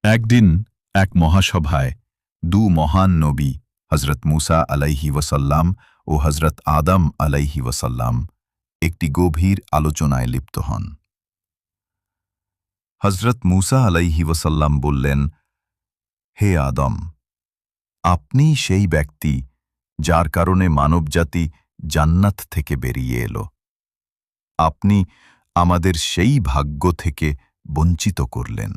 একদিন এক মহাসভায় দু মহান নবী হজরত মুসা আলাইহি ওয়াসাল্লাম ও হজরত আদম আলাইহি ওয়াসাল্লাম একটি গভীর আলোচনায় লিপ্ত হন। হজরত মুসা আলাইহি ওয়াসাল্লাম বললেন, হে আদম, আপনি সেই ব্যক্তি যার কারণে মানবজাতি জান্নাত থেকে বেরিয়ে এলো। আপনি আমাদের সেই ভাগ্য থেকে বঞ্চিত করলেন।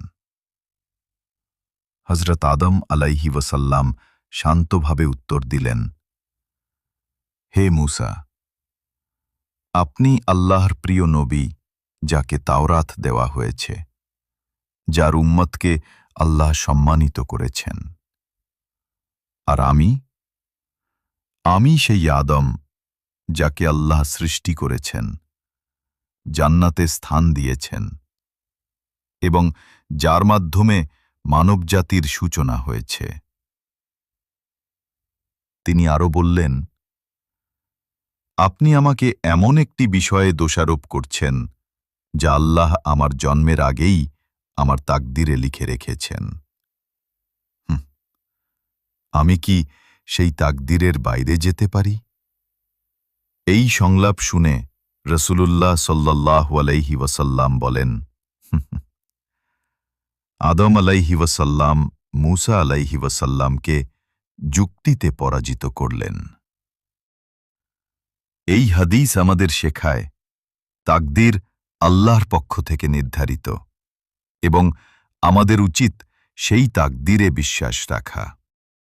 হজরত আদম আলাইহি ওয়াসাল্লাম শান্তভাবে উত্তর দিলেন, হে মুসা, আপনি আল্লাহর প্রিয় নবী, যাকে তাওরাত দেওয়া হয়েছে, যার উম্মতকে আল্লাহ সম্মানিত করেছেন। আর আমি সেই আদম, যাকে আল্লাহ সৃষ্টি করেছেন, জান্নাতে স্থান দিয়েছেন এবং যার মাধ্যমে মানবজাতির সূচনা হয়েছে। তিনি আরো বললেন, আপনি আমাকে এমন একটি বিষয়ে দোষারোপ করছেন যা আল্লাহ আমার জন্মের আগেই আমার তাকদিরে লিখে রেখেছেন। আমি কি সেই তাকদিরের বাইরে যেতে পারি? এই সংলাপ শুনে রসুলুল্লাহ সাল্লাল্লাহু আলাইহি ওয়াসাল্লাম বলেন, আদম আলাইহি ওয়াসাল্লাম মুসা আলাইহি ওয়াসাল্লামকে যুক্তিতে পরাজিত করলেন। এই হাদিস আমাদের শেখায়, তাকদির আল্লাহর পক্ষ থেকে নির্ধারিত এবং আমাদের উচিত সেই তাকদিরে বিশ্বাস রাখা।